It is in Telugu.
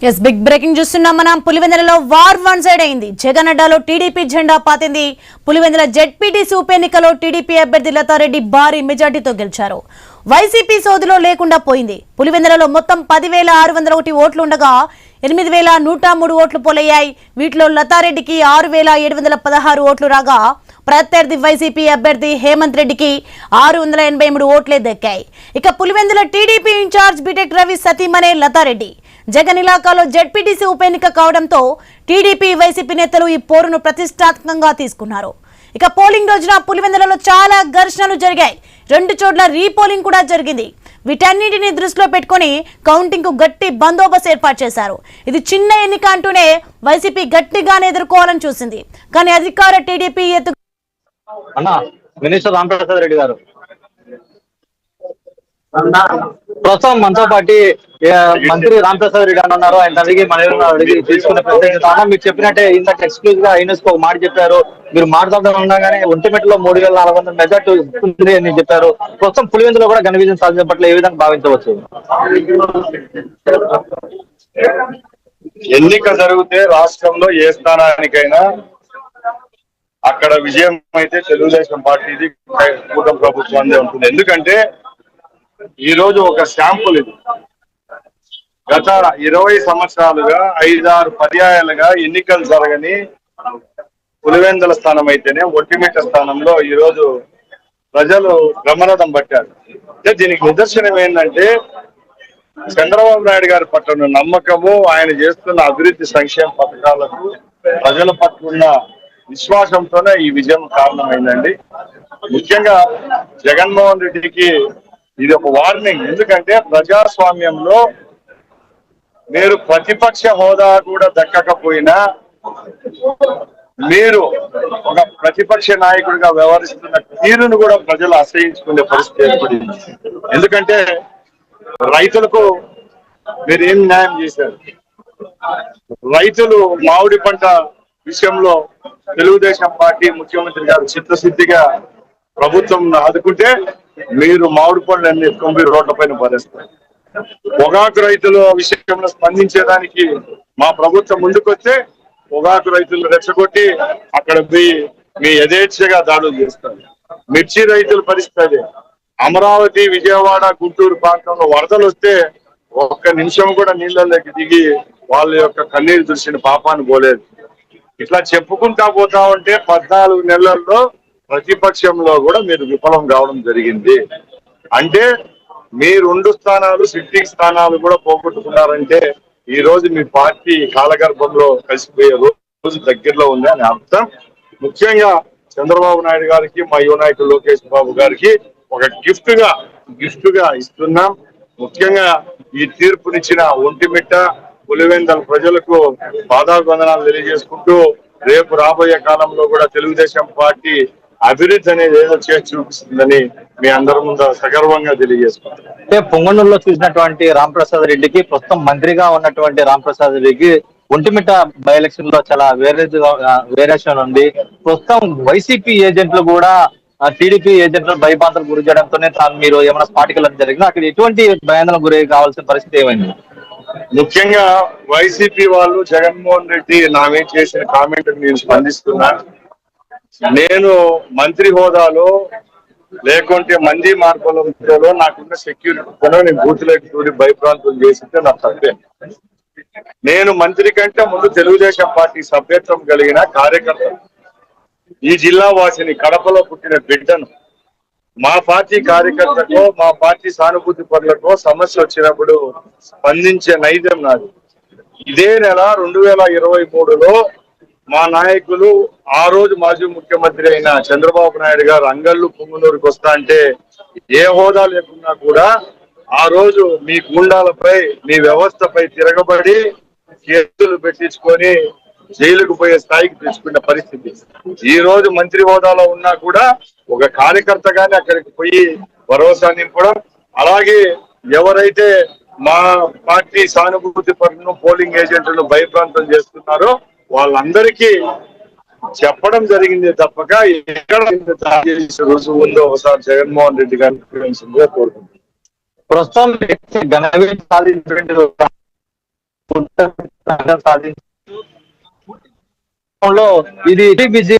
ఎస్ బిగ్ బ్రేకింగ్ చూస్తున్నాం మనం. పులివెందులలో వార్ వన్ సైడ్ అయింది. జగన్ అడ్డాలో టీడీపీ జెండా పాతింది. పులివెందుల జెడ్పీటీసీ ఉప ఎన్నికలో టీడీపీ అభ్యర్థి లతారెడ్డి భారీ మెజార్టీతో గెలిచారు. వైసీపీ సోదులో లేకుండా పోయింది. పులివెందులలో మొత్తం 10,601 ఓట్లు ఉండగా 8,103 ఓట్లు పోలయ్యాయి. వీటిలో లతారెడ్డికి 6,716 ఓట్లు రాగా ప్రత్యర్థి వైసీపీ అభ్యర్థి హేమంత్ రెడ్డికి 683 ఓట్లే దక్కాయి. ఇక Pulivendula TDP incharge BTech Ravi సతీమణే Latha Reddy. Jagan ఇలాకాలో ZPTC ఉప ఎన్నిక కావడంతో టీడీపీ వైసీపీ నేతలు ఈ పోరును ప్రతిష్టాత్మకంగా తీసుకున్నారు. ఇక పోలింగ్ రోజున పులివెందులలో చాలా ఘర్షణలు జరిగాయి. 2 చోట్ల రీపోలింగ్ కూడా జరిగింది. వీటన్నిటిని దృష్టిలో పెట్టుకుని కౌంటింగ్ కు గట్టి బందోబస్తు ఏర్పాటు చేశారు. ఇది చిన్న ఎన్నిక అంటూనే వైసీపీ గట్టిగానే ఎదుర్కోవాలని చూసింది. కానీ అధికార టీడీపీ మినిస్టర్ రామప్రసాద్ రెడ్డి గారు ప్రస్తుతం మనతో పాటు మంత్రి రామప్రసాద్ రెడ్డి అని ఉన్నారు. ఆయన అడిగి తీసుకునే ప్రత్యేకత మీరు చెప్పినట్టే ఇంత ఎక్స్క్లూజివ్ గా యూనెస్కో ఒక మాట చెప్పారు. మీరు మాట్లాడడం ఉండగానే ఒంటిమిట్టలో 3,400 మెజార్టీ ఉంది అని చెప్పారు. ప్రస్తుతం పులివెందులో కూడా ఘన విజయం సాధించడం పట్ల ఏ విధంగా భావించవచ్చు? ఎన్నిక జరిగితే రాష్ట్రంలో ఏ స్థానానికైనా అక్కడ విజయం అయితే తెలుగుదేశం పార్టీది, కూటమి ప్రభుత్వాన్ని ఉంటుంది. ఎందుకంటే ఈ రోజు ఒక శాంపుల్ ఇది. గత 20 సంవత్సరాలుగా 5-6 పర్యాయాలుగా ఎన్నికలు జరగని పులివెందుల స్థానం అయితేనే ఒంటిమిట్ట స్థానంలో ఈ రోజు ప్రజలు బ్రహ్మరథం పట్టారు. అంటే దీనికి నిదర్శనం ఏంటంటే చంద్రబాబు నాయుడు గారి పట్ల నమ్మకము, ఆయన చేస్తున్న అభివృద్ధి సంక్షేమ పథకాలకు ప్రజల పట్ల ఉన్న విశ్వాసంతోనే ఈ విజయం కారణమైందండి. ముఖ్యంగా జగన్మోహన్ రెడ్డికి ఇది ఒక వార్నింగ్. ఎందుకంటే ప్రజాస్వామ్యంలో మీరు ప్రతిపక్ష హోదా కూడా దక్కకపోయినా మీరు ఒక ప్రతిపక్ష నాయకుడిగా వ్యవహరిస్తున్న తీరును కూడా ప్రజలు ఆశ్రయించుకునే పరిస్థితి ఏర్పడింది. ఎందుకంటే రైతులకు మీరు ఏం న్యాయం చేశారు? రైతులు మామిడి పంట విషయంలో తెలుగుదేశం పార్టీ ముఖ్యమంత్రి గారు చిత్తశుద్ధిగా ప్రభుత్వం ఆదుకుంటే మీరు మామిడి పనులన్నీ ఎత్తుకొని రోడ్ల పైన పడేస్తారు. పొగాకు రైతుల విషయంలో స్పందించేదానికి మా ప్రభుత్వం ముందుకొస్తే పొగాకు రైతులు రెచ్చగొట్టి అక్కడ పోయి మీ యథేచ్ఛగా దాడులు చేస్తారు. మిర్చి రైతుల పరిస్థితి అమరావతి, విజయవాడ, గుంటూరు ప్రాంతంలో వరదలు వస్తే ఒక్క నిమిషం కూడా నీళ్ళలోకి దిగి వాళ్ళ యొక్క కన్నీరు దుర్చిన పాపాన్ని పోలేదు. ఇట్లా చెప్పుకుంటా పోతా ఉంటే 14 నెలల్లో ప్రతిపక్షంలో కూడా మీరు విఫలం కావడం జరిగింది. అంటే మీ 2 స్థానాలు, సిట్టింగ్ స్థానాలు కూడా పోగొట్టుకున్నారంటే ఈ రోజు మీ పార్టీ కాలగర్భంలో కలిసిపోయే రోజు దగ్గరలో ఉంది అని అర్థం. ముఖ్యంగా చంద్రబాబు నాయుడు గారికి, మా యువ నాయకుడు లోకేష్ బాబు గారికి ఒక గిఫ్ట్ గా ఇస్తున్నాం. ముఖ్యంగా ఈ తీర్పునిచ్చిన ఒంటిమిట్ట, పులివెందుల ప్రజలకు పాదాభివందనాలు తెలియజేసుకుంటూ రేపు రాబోయే కాలంలో కూడా తెలుగుదేశం పార్టీ అభివృద్ధి అనేది ఏదో చేసి చూపిస్తుందని మీ అందరి ముందు సగర్వంగా తెలియజేసుకుంటారు. అంటే పొంగనూరులో చూసినటువంటి రామప్రసాద్ రెడ్డికి, ప్రస్తుతం మంత్రిగా ఉన్నటువంటి రామప్రసాద్ రెడ్డికి ఒంటిమిట్ట బై ఎలక్షన్ లో చాలా వేరియేషన్ ఉంది. ప్రస్తుతం వైసీపీ ఏజెంట్లు కూడా టీడీపీ ఏజెంట్లు భయపాంతలు గురి చేయడంతోనే మీరు ఏమైనా స్పాటికల్ జరిగింది, అక్కడ ఎటువంటి భయాందోళన గురి కావాల్సిన పరిస్థితి ఏమైంది? ముఖ్యంగా వైసీపీ వాళ్ళు జగన్మోహన్ రెడ్డి నా మీద చేసిన కామెంట్ నేను స్పందిస్తున్నా. నేను మంత్రి హోదాలో లేకుంటే మంది మార్గంలో నాకున్న సెక్యూరిటీతో నేను బూత్లోకి చూడి భయప్రాంతం చేసింటే నాకు తప్పే. నేను మంత్రి కంటే ముందు తెలుగుదేశం పార్టీ సభ్యత్వం కలిగిన కార్యకర్త, ఈ జిల్లా వాసిని, కడపలో పుట్టిన బిడ్డను. మా పార్టీ కార్యకర్తకో, మా పార్టీ సానుభూతి పరులకో సమస్య వచ్చినప్పుడు స్పందించే నైజం నాది. ఇదే నెల 2023లో మా నాయకులు, ఆ రోజు మాజీ ముఖ్యమంత్రి అయిన చంద్రబాబు నాయుడు గారు అంగళ్ళు పొంగునూరుకి వస్తా అంటే ఏ హోదా లేకున్నా కూడా ఆ రోజు మీ గుండాలపై, మీ వ్యవస్థపై తిరగబడి కేసులు పెట్టించుకొని జైలుకు పోయే స్థాయికి తెచ్చుకున్న పరిస్థితి. ఈ రోజు మంత్రి హోదాలో ఉన్నా కూడా ఒక కార్యకర్తగానే అక్కడికి పోయి భరోసా నింపడం, అలాగే ఎవరైతే మా పార్టీ సానుభూతి పరులను, పోలింగ్ ఏజెంట్లను భయప్రాంతం చేస్తున్నారో వాళ్ళందరికీ చెప్పడం జరిగింది తప్పక ఎక్కడ రుజువు ఉందో ఒకసారి జగన్మోహన్ రెడ్డి గారిని కోరుకుంటున్నాను. ప్రస్తుతం ఘన విజయం సాధించినటువంటి సాధించడంలో ఇది బిజీ